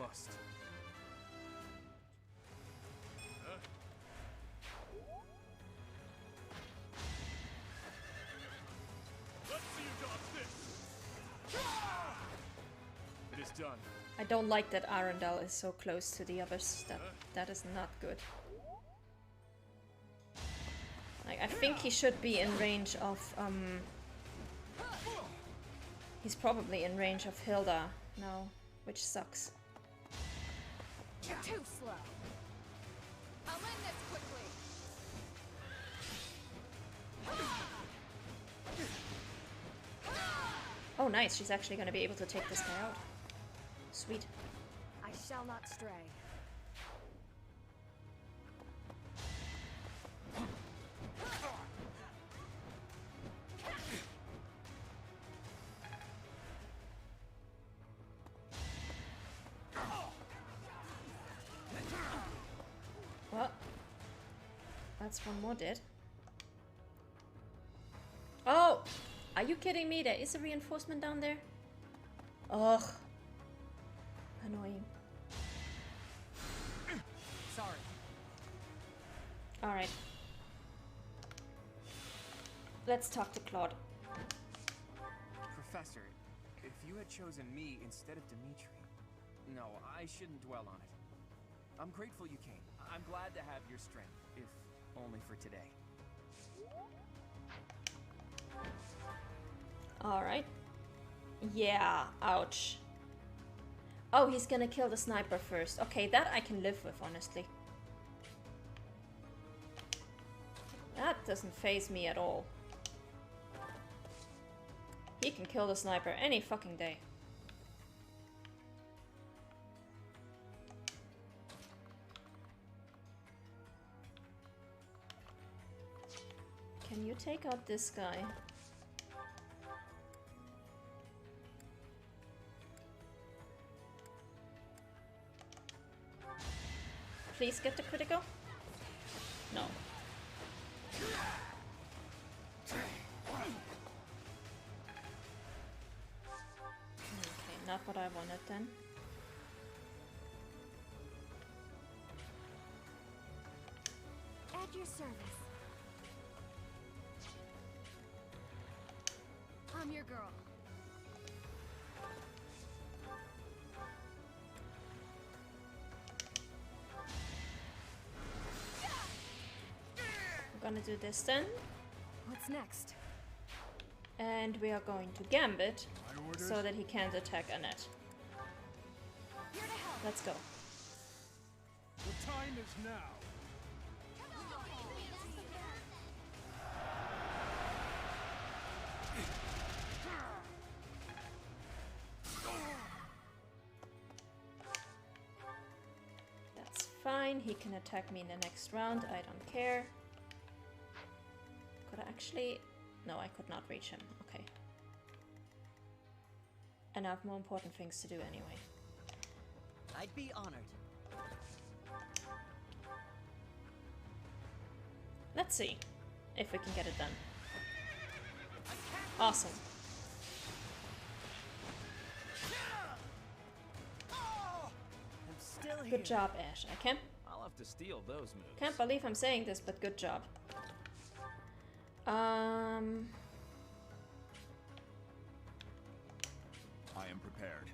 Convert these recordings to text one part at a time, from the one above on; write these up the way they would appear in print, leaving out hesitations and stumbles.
must. Let's see you dodge this. It is done. I don't like that Arundel is so close to the others. That is not good. Like, I think he should be in range of he's probably in range of Hilda now, which sucks. You're too slow. I'll end this quickly. Oh nice, she's actually gonna be able to take this guy out. Sweet. I shall not stray. Well, that's one more dead. Oh! Are you kidding me? There is a reinforcement down there? Ugh. Annoying. Sorry. Alright. Let's talk to Claude. Professor, if you had chosen me instead of Dimitri... No, I shouldn't dwell on it. I'm grateful you came. I'm glad to have your strength, if only for today. Alright. Yeah, ouch. Oh, he's gonna kill the sniper first. Okay, that I can live with, honestly. That doesn't faze me at all. He can kill the sniper any fucking day. Can you take out this guy? Please get the critical? No. Okay, not what I wanted then. At your service. I'm your girl. We're gonna do this then. What's next? And we are going to Gambit so that he can't attack Annette. Here to help. Let's go. The time is now. That's fine. He can attack me in the next round. I don't care. Could I actually... No, I could not reach him. Okay. And I have more important things to do anyway. I'd be honored. Let's see if we can get it done. Awesome. I'm still here. Good job, Ash. I'll have to steal those moves. Can't believe I'm saying this, but good job. I am prepared.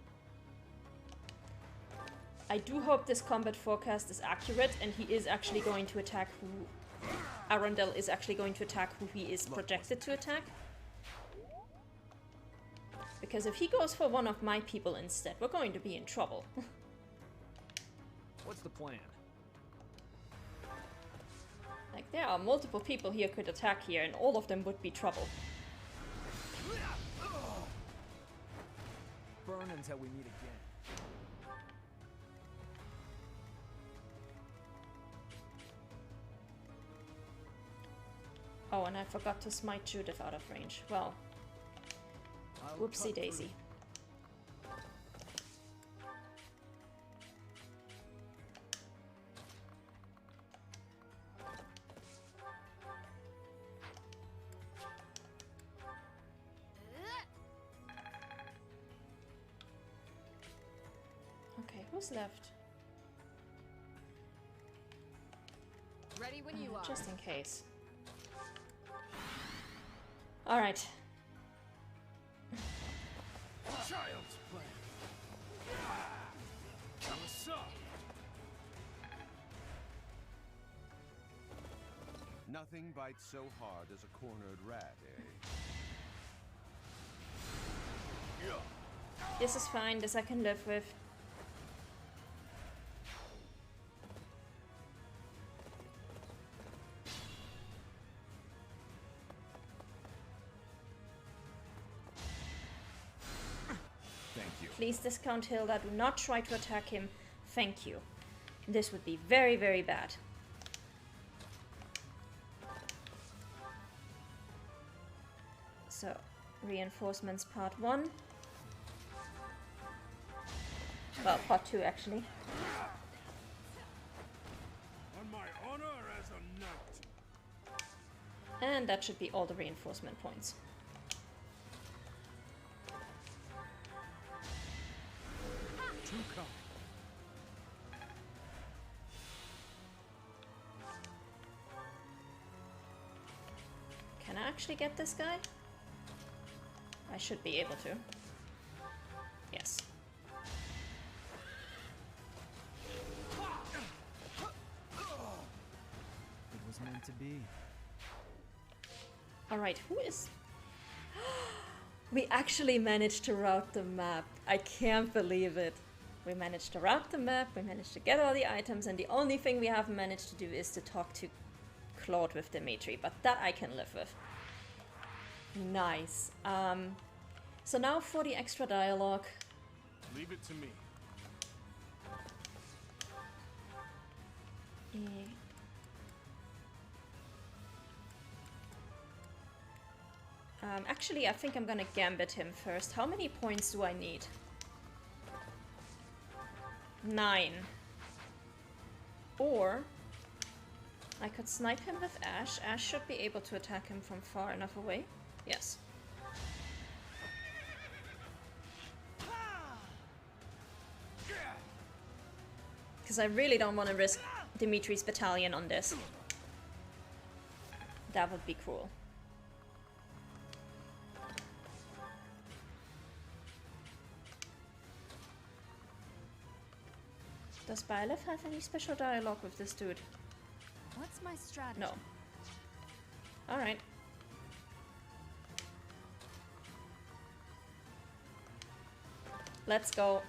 I do hope this combat forecast is accurate and he is actually going to attack who... Arundel is actually going to attack who he is projected to attack. Because if he goes for one of my people instead, we're going to be in trouble. What's the plan? Like, there are multiple people here could attack here and all of them would be trouble. Burn until we meet again. Oh, and I forgot to smite Judith out of range. Well, whoopsie daisy. Who's left? Ready when you are. Just in case. Alright. Child's play. What's up? Nothing bites so hard as a cornered rat, eh? This is fine, this I can live with. Thank you. Please discount Hilda, do not try to attack him. Thank you. This would be very, very bad. So, reinforcements part 1. Well, part 2 actually. On my honor as a knight. And that should be all the reinforcement points. Too kind. Can I actually get this guy? I should be able to. Yes. It was meant to be. Alright, who is... We actually managed to route the map. I can't believe it. We managed to route the map, we managed to get all the items, and the only thing we haven't managed to do is to talk to Claude with Dimitri, but that I can live with. Nice. So now for the extra dialogue. Leave it to me. Actually, I think I'm gonna gambit him first. How many points do I need? 9. Or I could snipe him with Ash. Ash should be able to attack him from far enough away. Yes. Because I really don't want to risk Dimitri's battalion on this. That would be cruel. Does Byleth have any special dialogue with this dude? What's my strategy? No. Alright. Let's go.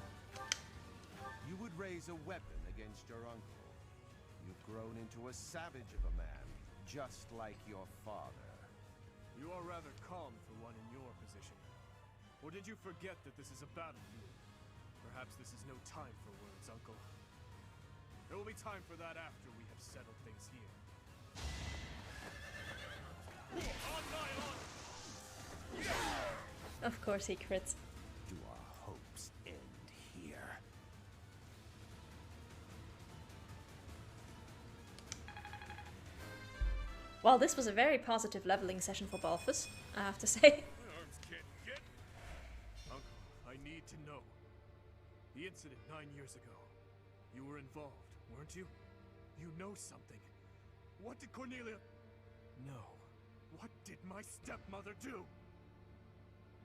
You would raise a weapon against your uncle. You've grown into a savage of a man, just like your father. You are rather calm for one in your position. Or did you forget that this is a battlefield? Perhaps this is no time for words, Uncle. There will be time for that after we have settled things here. Of course he crits. Do our hopes end here? Well, this was a very positive leveling session for Balthus, I have to say. My arms can't get. Uncle, I need to know. The incident 9 years ago. You were involved, weren't you? You know something. What did Cornelia... No. What did my stepmother do?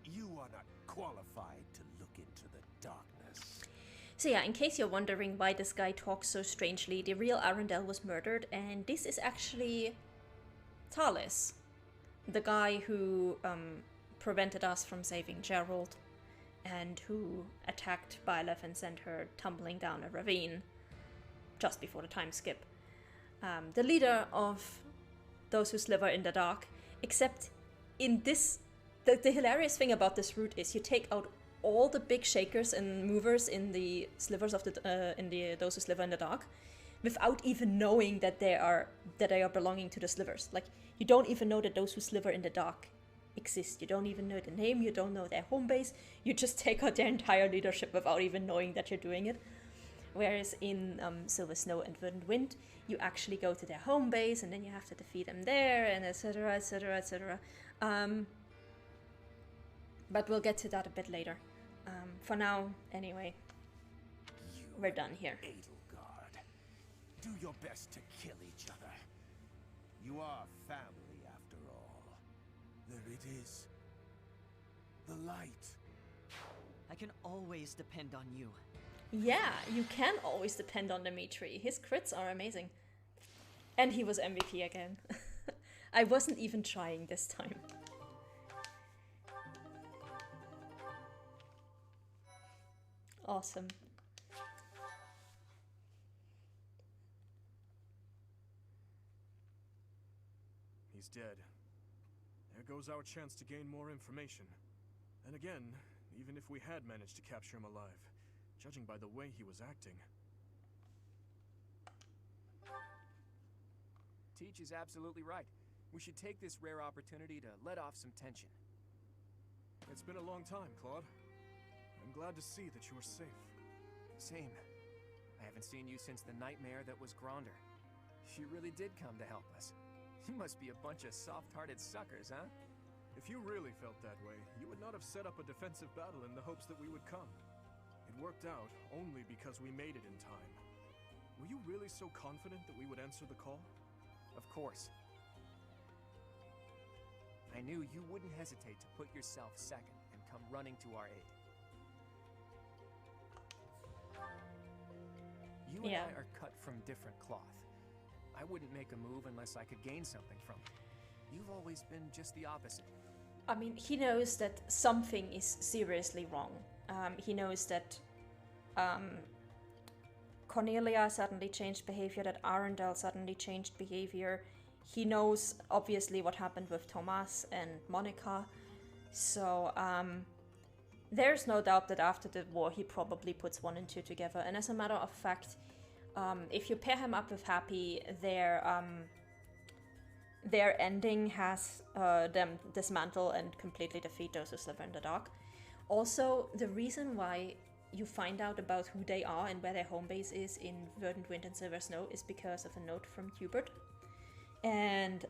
You are not qualified to look into the darkness. So yeah, in case you're wondering why this guy talks so strangely, the real Arundel was murdered, and this is actually Thales, the guy who prevented us from saving Gerald, and who attacked Byleth and sent her tumbling down a ravine just before the time skip. The leader of those who sliver in the dark, except in this... The hilarious thing about this route is you take out all the big shakers and movers in the slivers of the those who sliver in the dark, without even knowing that they are belonging to the slivers. Like, you don't even know that those who sliver in the dark exist. You don't even know the name. You don't know their home base. You just take out their entire leadership without even knowing that you're doing it. Whereas in Silver Snow and Verdant Wind, you actually go to their home base and then you have to defeat them there, and etc, etc, etc. But we'll get to that a bit later. For now, anyway. You we're done here. Edelgard, do your best to kill each other. You are family after all. There it is. The light. I can always depend on you. Yeah, you can always depend on Dimitri. His crits are amazing. And he was MVP again. I wasn't even trying this time. Awesome. He's dead. There goes our chance to gain more information. And again, even if we had managed to capture him alive, judging by the way he was acting. Teach is absolutely right. We should take this rare opportunity to let off some tension. It's been a long time, Claude. I'm glad to see that you are safe. Same. I haven't seen you since the nightmare that was Gronder. You really did come to help us. You must be a bunch of soft-hearted suckers, huh? If you really felt that way, you would not have set up a defensive battle in the hopes that we would come. It worked out only because we made it in time. Were you really so confident that we would answer the call? Of course. I knew you wouldn't hesitate to put yourself second and come running to our aid. You and I are cut from different cloth. I wouldn't make a move unless I could gain something from it. You've always been just the opposite. I mean, he knows that something is seriously wrong. He knows that Cornelia suddenly changed behavior, that Arundel suddenly changed behavior. He knows, obviously, what happened with Thomas and Monica. So, there's no doubt that after the war, he probably puts 1 and 2 together. And as a matter of fact, if you pair him up with Happy, their ending has them dismantle and completely defeat those who sliver in the dark. Also, the reason why you find out about who they are and where their home base is in Verdant Wind and Silver Snow is because of a note from Gilbert. And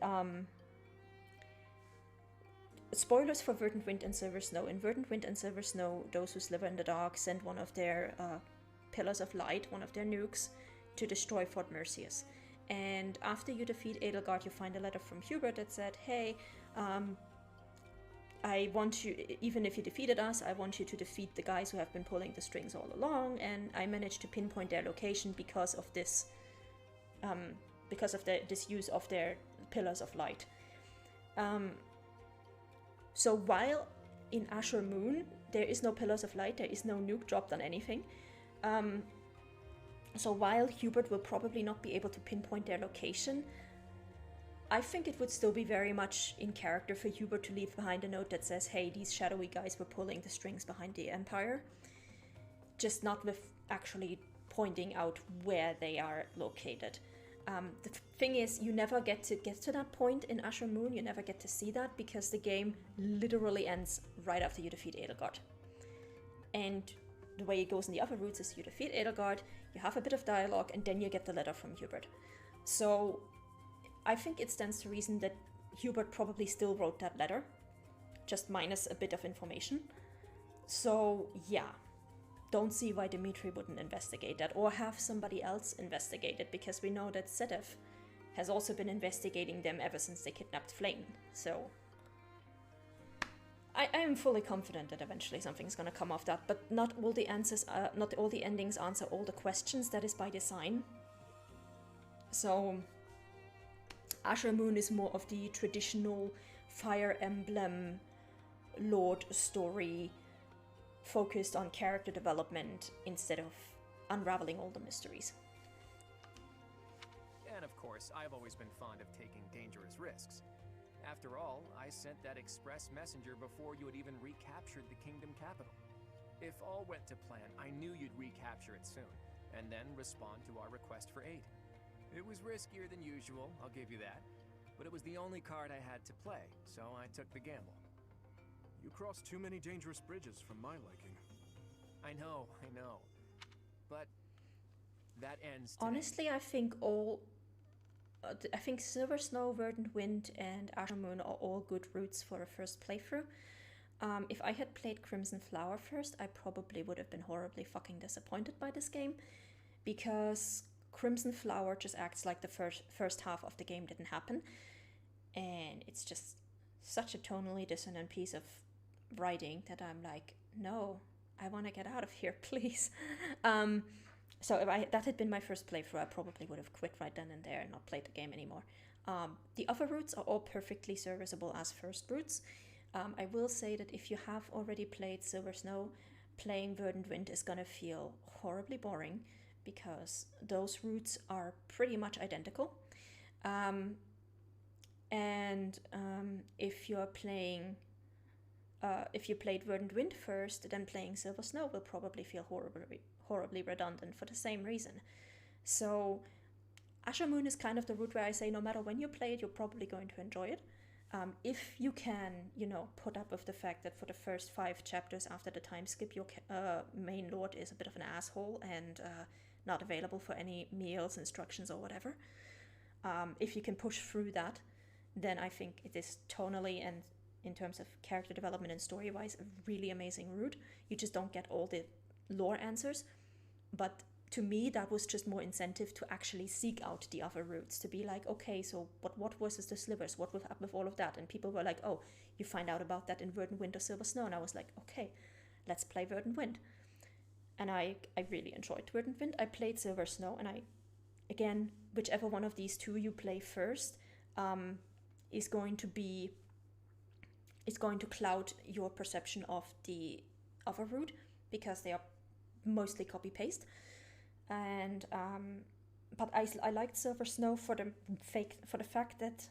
spoilers for Verdant Wind and Silver Snow. In Verdant Wind and Silver Snow, those who sliver in the dark send one of their pillars of light, one of their nukes, to destroy Fort Merceus. And after you defeat Edelgard, you find a letter from Hubert that said, hey, I want you, even if you defeated us, I want you to defeat the guys who have been pulling the strings all along, and I managed to pinpoint their location because of this, this use of their pillars of light. So while in Azure Moon, there is no pillars of light, there is no nuke dropped on anything, so while Hubert will probably not be able to pinpoint their location, I think it would still be very much in character for Hubert to leave behind a note that says, hey, these shadowy guys were pulling the strings behind the Empire. Just not with actually pointing out where they are located. The thing is, you never get to that point in Azure Moon, you never get to see that, because the game literally ends right after you defeat Edelgard. And the way it goes in the other routes is you defeat Edelgard, you have a bit of dialogue, and then you get the letter from Hubert. So I think it stands to reason that Hubert probably still wrote that letter, just minus a bit of information. So yeah, don't see why Dimitri wouldn't investigate that, or have somebody else investigate it, because we know that Sedev has also been investigating them ever since they kidnapped Flame. So I am fully confident that eventually something's gonna come of that, but not all the answers, not all the endings answer all the questions. That is by design. So Azure Moon is more of the traditional Fire Emblem Lord story, focused on character development instead of unraveling all the mysteries. And of course, I've always been fond of taking dangerous risks. After all, I sent that express messenger before you had even recaptured the kingdom capital. If all went to plan, I knew you'd recapture it soon, and then respond to our request for aid. It was riskier than usual, I'll give you that, but it was the only card I had to play, so I took the gamble. You crossed too many dangerous bridges for my liking. I know, but that ends today. Honestly, I think Silver Snow, Verdant Wind, and Azure Moon are all good routes for a first playthrough. If I had played Crimson Flower first, I probably would have been horribly fucking disappointed by this game, because Crimson Flower just acts like the first half of the game didn't happen, and it's just such a tonally dissonant piece of writing that I'm like, no, I want to get out of here, please. So if that had been my first playthrough, I probably would have quit right then and there and not played the game anymore. The other routes are all perfectly serviceable as first routes. I will say that if you have already played Silver Snow, playing Verdant Wind is gonna feel horribly boring, because those routes are pretty much identical. If you're playing, if you played Verdant Wind first, then playing Silver Snow will probably feel horribly redundant for the same reason. So Azure Moon is kind of the route where I say no matter when you play it, you're probably going to enjoy it. If you can, put up with the fact that for the first 5 chapters after the time skip, your main lord is a bit of an asshole and not available for any meals, instructions, or whatever. If you can push through that, then I think it is tonally and in terms of character development and story-wise a really amazing route. You just don't get all the lore answers, but to me that was just more incentive to actually seek out the other routes, to be like, okay, so what versus the slivers, what will happen with all of that? And people were like, oh, you find out about that in Verdant Wind or Silver Snow, and I was like, okay, let's play Verdant Wind. And I really enjoyed Verdant Wind. I played Silver Snow, and again, whichever one of these two you play first is going to cloud your perception of the other route, because they are mostly copy paste. And but I liked Silver Snow for the fact that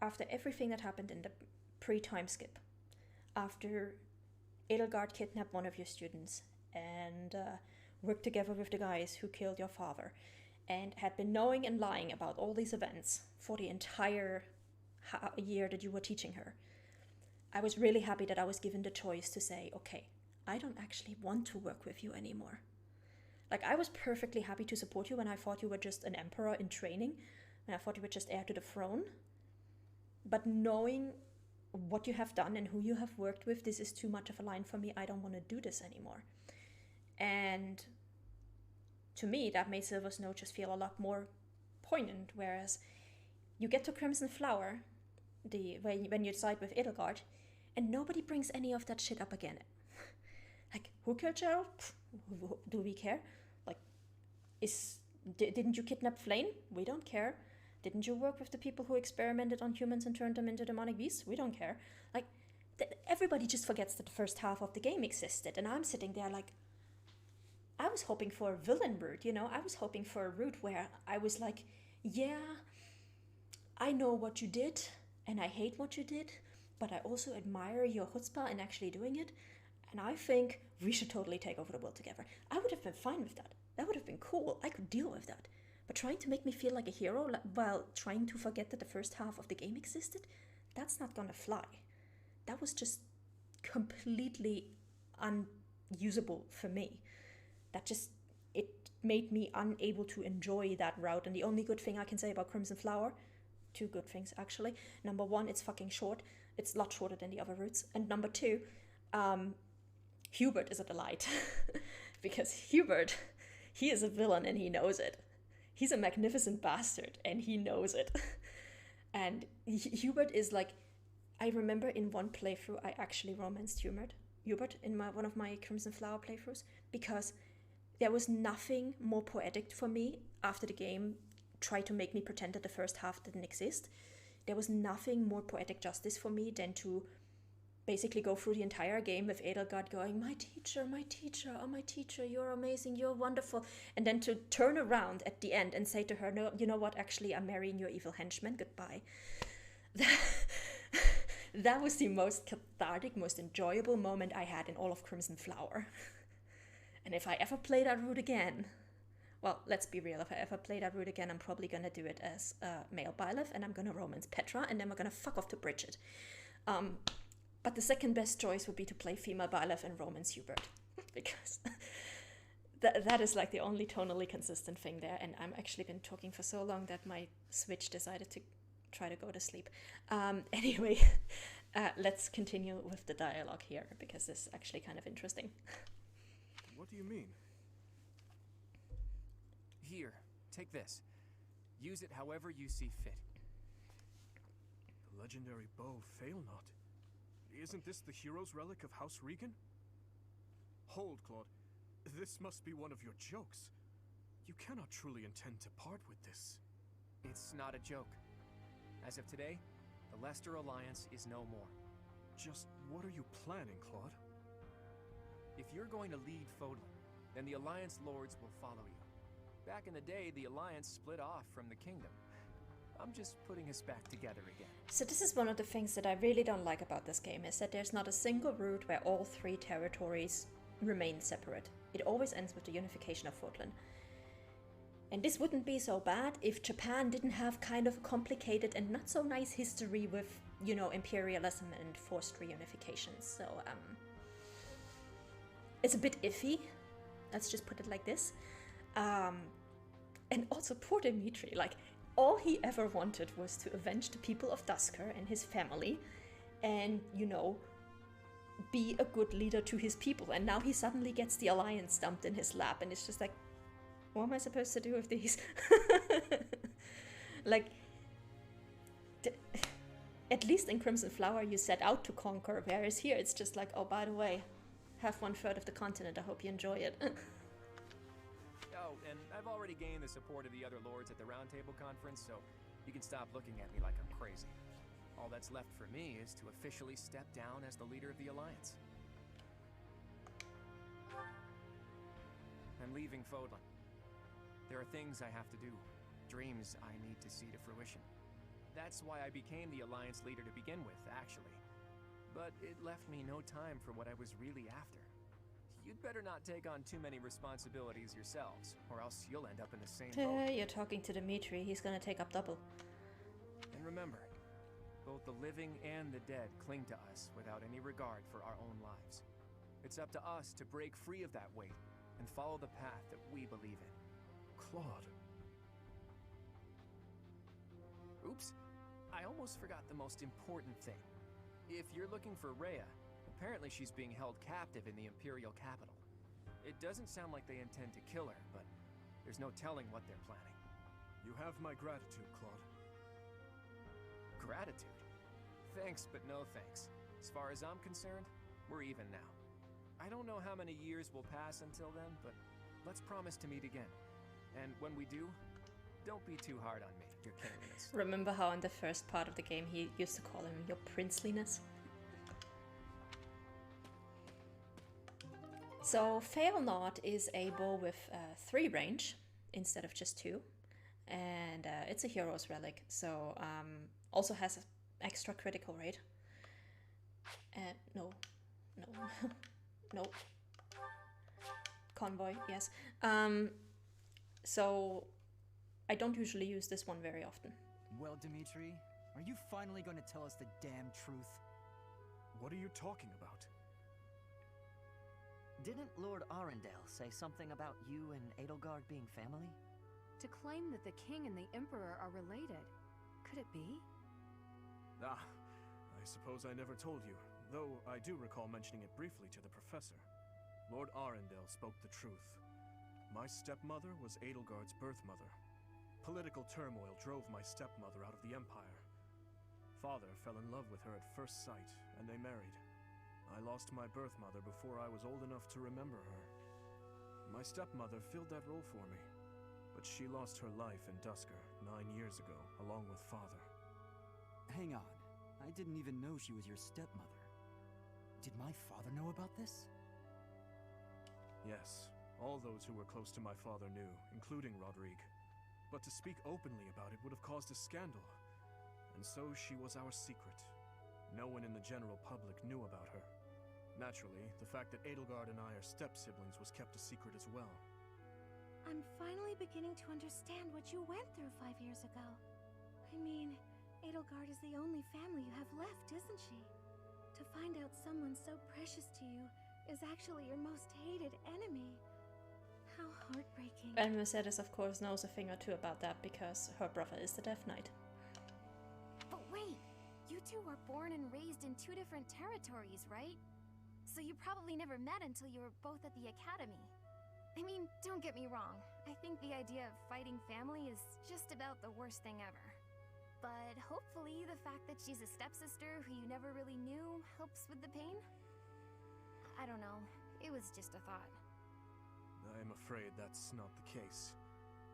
after everything that happened in the pre-time skip, after Edelgard kidnapped one of your students and worked together with the guys who killed your father, and had been knowing and lying about all these events for the entire year that you were teaching her, I was really happy that I was given the choice to say, okay, I don't actually want to work with you anymore. Like, I was perfectly happy to support you when I thought you were just an emperor in training, and I thought you were just heir to the throne. But knowing what you have done and who you have worked with, this is too much of a line for me. I don't want to do this anymore. And to me, that made Silver Snow just feel a lot more poignant, whereas you get to Crimson Flower, when you side with Edelgard, and nobody brings any of that shit up again. Like, who killed Gerald? Do we care? Like, didn't you kidnap Flame? We don't care. Didn't you work with the people who experimented on humans and turned them into demonic beasts? We don't care. Like, everybody just forgets that the first half of the game existed, and I'm sitting there like, I was hoping for a villain route, I was hoping for a route where I was like, yeah, I know what you did, and I hate what you did, but I also admire your chutzpah in actually doing it, and I think we should totally take over the world together. I would have been fine with that. That would have been cool. I could deal with that. But trying to make me feel like a hero while trying to forget that the first half of the game existed, that's not gonna fly. That was just completely unusable for me. It made me unable to enjoy that route. And the only good thing I can say about Crimson Flower, 2 good things actually. Number 1, it's fucking short. It's a lot shorter than the other routes. And number 2, Hubert is a delight. Because Hubert, he is a villain and he knows it. He's a magnificent bastard and he knows it. And Hubert is like, I remember in one playthrough I actually romanced Hubert in one of my Crimson Flower playthroughs, because there was nothing more poetic for me after the game tried to make me pretend that the first half didn't exist. There was nothing more poetic justice for me than to basically go through the entire game with Edelgard going, my teacher, oh my teacher, you're amazing, you're wonderful. And then to turn around at the end and say to her, no, you know what, actually, I'm marrying your evil henchman, goodbye. That was the most cathartic, most enjoyable moment I had in all of Crimson Flower. And if I ever play that route again, well, let's be real, if I ever play that route again, I'm probably going to do it as male Byleth, and I'm going to romance Petra, and then we're going to fuck off to Bridget. But the second best choice would be to play female Byleth and romance Hubert, because that is like the only tonally consistent thing there, and I've actually been talking for so long that my Switch decided to try to go to sleep. Anyway, Let's continue with the dialogue here, because this is actually kind of interesting. What do you mean? Here, take this. Use it however you see fit. The legendary bow Failnaught. Isn't this the hero's relic of House Regan? Hold, Claude. This must be one of your jokes. You cannot truly intend to part with this. It's not a joke. As of today, the Leicester Alliance is no more. Just what are you planning, Claude? If you're going to lead Fodlan, then the Alliance Lords will follow you. Back in the day, the Alliance split off from the Kingdom. I'm just putting us back together again. So this is one of the things that I really don't like about this game, is that there's not a single route where all three territories remain separate. It always ends with the unification of Fodlan. And this wouldn't be so bad if Japan didn't have kind of a complicated and not so nice history with, you know, imperialism and forced reunification. So, it's a bit iffy. Let's just put it like this. And also poor Dimitri, like, all he ever wanted was to avenge the people of Duscur and his family and, you know, be a good leader to his people. And now he suddenly gets the Alliance dumped in his lap, and it's just like, what am I supposed to do with these? Like, at least in Crimson Flower you set out to conquer, whereas here it's just like, oh, by the way, have 1/3 of the continent, I hope you enjoy it. Oh, and I've already gained the support of the other lords at the Roundtable Conference, so you can stop looking at me like I'm crazy. All that's left for me is to officially step down as the leader of the Alliance. I'm leaving Fodlan. There are things I have to do, dreams I need to see to fruition. That's why I became the Alliance leader to begin with, actually. But it left me no time for what I was really after. You'd better not take on too many responsibilities yourselves, or else you'll end up in the same boat. You're talking to Dimitri, he's gonna take up double. And remember, both the living and the dead cling to us without any regard for our own lives. It's up to us to break free of that weight and follow the path that we believe in. Claude. Oops, I almost forgot the most important thing. If you're looking for Rhea, apparently she's being held captive in the Imperial capital. It doesn't sound like they intend to kill her, but there's no telling what they're planning. You have my gratitude, Claude. Gratitude? Thanks, but no thanks. As far as I'm concerned, we're even now. I don't know how many years will pass until then, but let's promise to meet again. And when we do, don't be too hard on me, your kingliness. Remember how in the first part of the game he used to call him your princeliness? So Failnaught is a bow with 3 range instead of just 2, and it's a hero's relic, so also has an extra critical rate. No, no, convoy, yes. So I don't usually use this one very often. Well, Dimitri, are you finally going to tell us the damn truth? What are you talking about? Didn't Lord Arundel say something about you and Edelgard being family? To claim that the king and the emperor are related. Could it be? Ah, I suppose I never told you, though I do recall mentioning it briefly to the professor. Lord Arundel spoke the truth. My stepmother was Edelgard's birth mother. Political turmoil drove my stepmother out of the Empire. Father fell in love with her at first sight, and they married. I lost my birth mother before I was old enough to remember her. My stepmother filled that role for me, but she lost her life in Duscur 9 years ago, along with Father. Hang on, I didn't even know she was your stepmother. Did my father know about this? Yes, all those who were close to my father knew, including Rodrigue. But to speak openly about it would have caused a scandal. And so she was our secret. No one in the general public knew about her. Naturally, the fact that Edelgard and I are step-siblings was kept a secret as well. I'm finally beginning to understand what you went through 5 years ago. I mean, Edelgard is the only family you have left, isn't she? To find out someone so precious to you is actually your most hated enemy. How heartbreaking. And Mercedes, of course, knows a thing or two about that because her brother is the Death Knight. But wait, you You two were born and raised in two different territories, right? So you probably never met until you were both at the academy. I mean, don't get me wrong. I think the idea of fighting family is just about the worst thing ever. But hopefully the fact that she's a stepsister who you never really knew helps with the pain? I don't know. It was just a thought. I'm afraid that's not the case.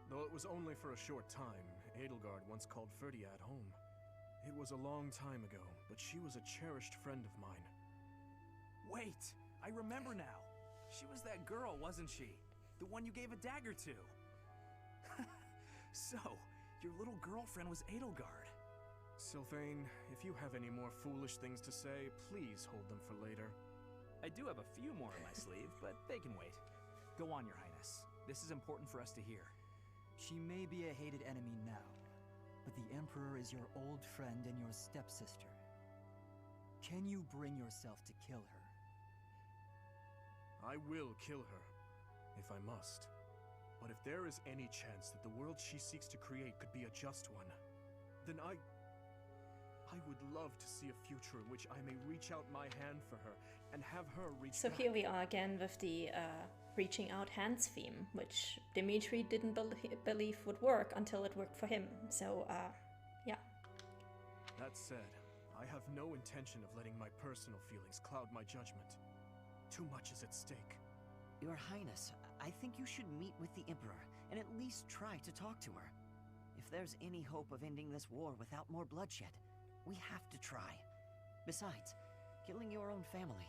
Though it was only for a short time, Edelgard once called Ferdiad home. It was a long time ago, but she was a cherished friend of mine. Wait! I remember now! She was that girl, wasn't she? The one you gave a dagger to! So, your little girlfriend was Edelgard. Sylvain, if you have any more foolish things to say, please hold them for later. I do have a few more in my sleeve, but they can wait. Go on, Your Highness. This is important for us to hear. She may be a hated enemy now, but the Emperor is your old friend and your stepsister. Can you bring yourself to kill her? I will kill her, if I must. But if there is any chance that the world she seeks to create could be a just one, then I would love to see a future in which I may reach out my hand for her and have her reach So back. here we are again with the reaching out hands theme, which Dimitri didn't believe would work until it worked for him. So, yeah. That said, I have no intention of letting my personal feelings cloud my judgment. Too much is at stake. Your Highness, I think you should meet with the Emperor and at least try to talk to her. If there's any hope of ending this war without more bloodshed, we have to try. Besides, killing your own family.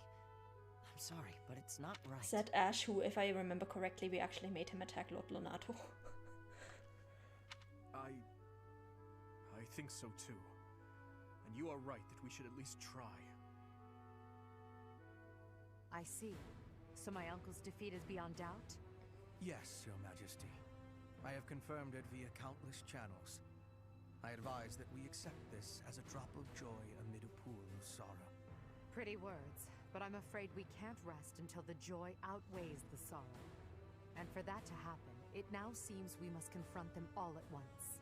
I'm sorry, but it's not right. Said Ash, who, if I remember correctly, we actually made him attack Lord Lonato. I think so too. And you are right that we should at least try. I see. So my uncle's defeat is beyond doubt? Yes, Your Majesty. I have confirmed it via countless channels. I advise that we accept this as a drop of joy amid a pool of sorrow. Pretty words, but I'm afraid we can't rest until the joy outweighs the sorrow. And for that to happen, it now seems we must confront them all at once.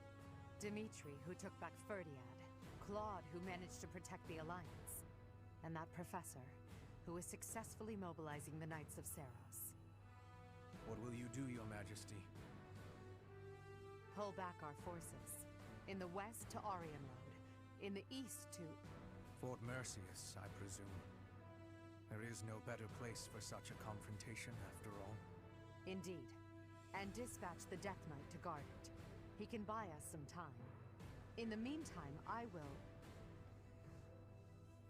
Dimitri, who took back Ferdiad, Claude, who managed to protect the Alliance, and that professor, who is successfully mobilizing the Knights of Seros. What will you do, Your Majesty? Pull back our forces. In the west to Arian Road. In the east to... Fort Mercius, I presume. There is no better place for such a confrontation, after all. Indeed. And dispatch the Death Knight to guard it. He can buy us some time. In the meantime, I will...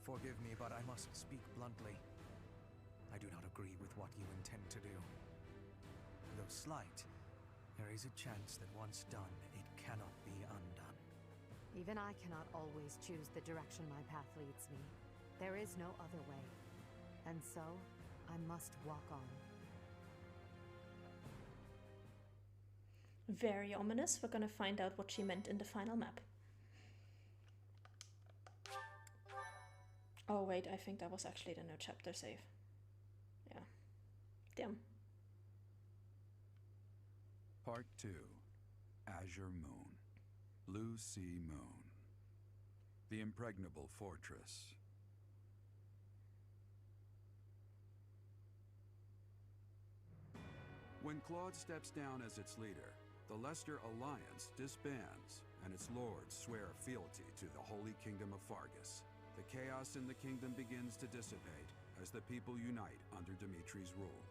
Forgive me, but I must speak bluntly. I do not agree with what you intend to do. Though slight, there is a chance that once done, it cannot be undone. Even I cannot always choose the direction my path leads me. There is no other way. And so, I must walk on. Very ominous. We're gonna find out what she meant in the final map. Oh wait, I think that was actually the no chapter save. Yeah. Damn. Part 2. Azure Moon. Blue Sea Moon. The Impregnable Fortress. When Claude steps down as its leader, the Leicester Alliance disbands, and its lords swear fealty to the Holy Kingdom of Fargus. The chaos in the kingdom begins to dissipate as the people unite under Dimitri's rule.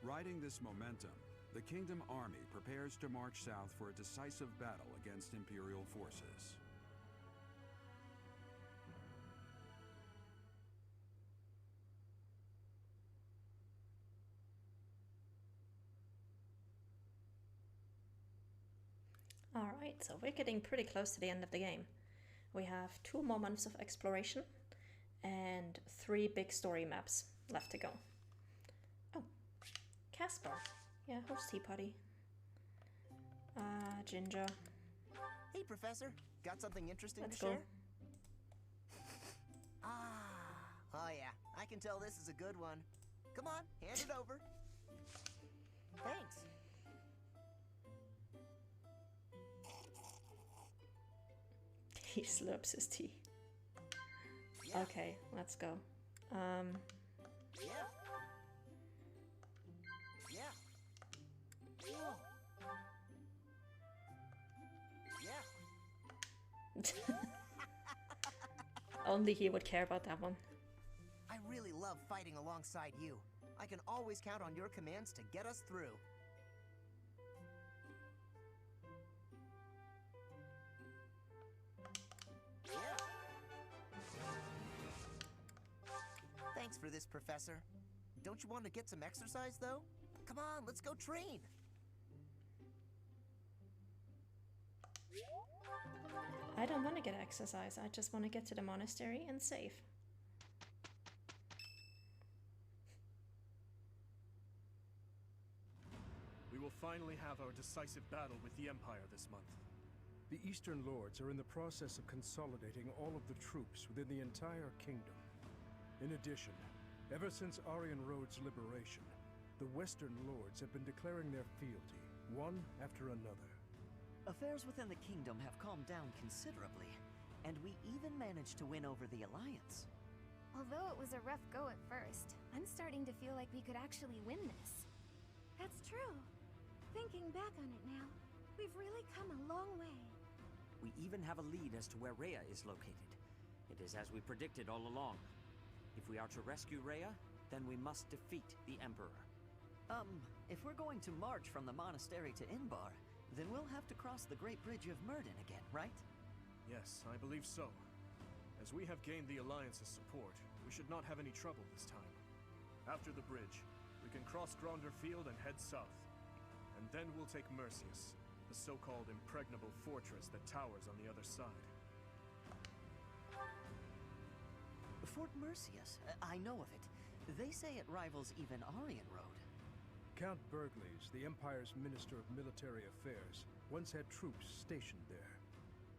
Riding this momentum, the Kingdom Army prepares to march south for a decisive battle against Imperial forces. Alright, so we're getting pretty close to the end of the game. We have 2 more months of exploration and 3 big story maps left to go. Oh, Casper. Yeah, host tea party. Ginger. Hey, Professor. Got something interesting Let's to go. share? Oh yeah, I can tell this is a good one. Come on, hand it over. Thanks. He slurps his tea. Yeah. Okay, let's go. Yeah. Yeah. Whoa. Yeah. Only he would care about that one. I really love fighting alongside you. I can always count on your commands to get us through. Yeah. Thanks for this, Professor. Don't you want to get some exercise, though? Come on, let's go train. I don't want to get exercise, I just want to get to the monastery and save. We will finally have our decisive battle with the Empire this month. The Eastern Lords are in the process of consolidating all of the troops within the entire kingdom. In addition, ever since Aryan Road's liberation, the Western Lords have been declaring their fealty, one after another. Affairs within the kingdom have calmed down considerably, and we even managed to win over the Alliance. Although it was a rough go at first, I'm starting to feel like we could actually win this. That's true. Thinking back on it now, we've really come a long way. We even have a lead as to where Rhea is located. It is as we predicted all along. If we are to rescue Rhea, then we must defeat the Emperor. If we're going to march from the monastery to Inbar, then we'll have to cross the Great Bridge of Myrden again, right? Yes, I believe so. As we have gained the Alliance's support, we should not have any trouble this time. After the bridge, we can cross Gronder Field and head south. And then we'll take Mercius, the so-called impregnable fortress that towers on the other side. Fort Mercius, I know of it. They say it rivals even Aryan Road. Count Burgleys, the Empire's Minister of Military Affairs, once had troops stationed there.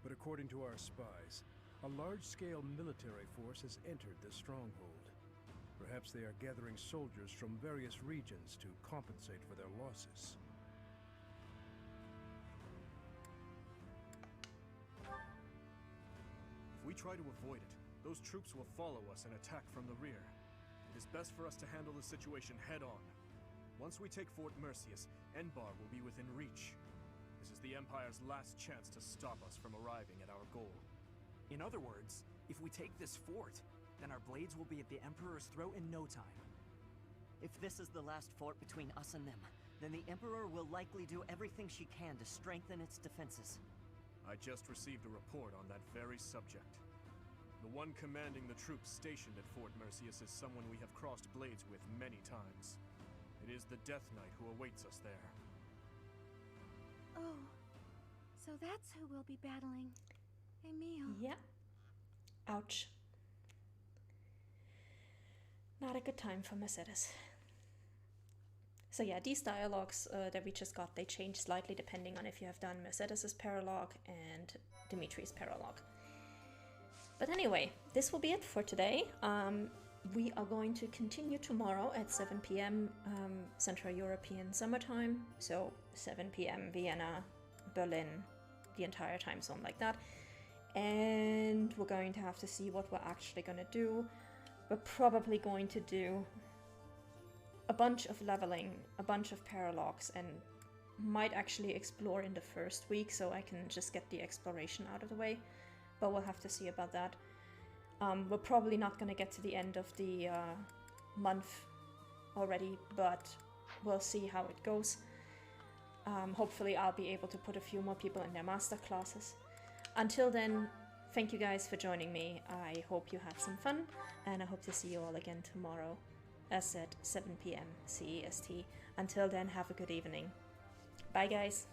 But according to our spies, a large-scale military force has entered the stronghold. Perhaps they are gathering soldiers from various regions to compensate for their losses. If we try to avoid it, those troops will follow us and attack from the rear. It is best for us to handle the situation head-on. Once we take Fort Mercius, Enbar will be within reach. This is the Empire's last chance to stop us from arriving at our goal. In other words, if we take this fort, then our blades will be at the Emperor's throat in no time. If this is the last fort between us and them, then the Emperor will likely do everything she can to strengthen its defenses. I just received a report on that very subject. The one commanding the troops stationed at Fort Mercius is someone we have crossed blades with many times. It is the Death Knight who awaits us there. Oh, so that's who we'll be battling. Emil. Yeah. Ouch. Not a good time for Mercedes. So yeah, these dialogues that we just got, they change slightly depending on if you have done Mercedes' paralogue and Dimitri's paralogue. But anyway, this will be it for today. We are going to continue tomorrow at 7 p.m. Central European Summertime, so 7 p.m. Vienna, Berlin, the entire time zone like that. And we're going to have to see what we're actually going to do. We're probably going to do a bunch of leveling, a bunch of paralogues, and might actually explore in the first week so I can just get the exploration out of the way. But we'll have to see about that. We're probably not going to get to the end of the month already, but we'll see how it goes. Hopefully I'll be able to put a few more people in their master classes. Until then, thank you guys for joining me. I hope you had some fun, and I hope to see you all again tomorrow, as at 7 p.m. CEST. Until then, have a good evening. Bye guys!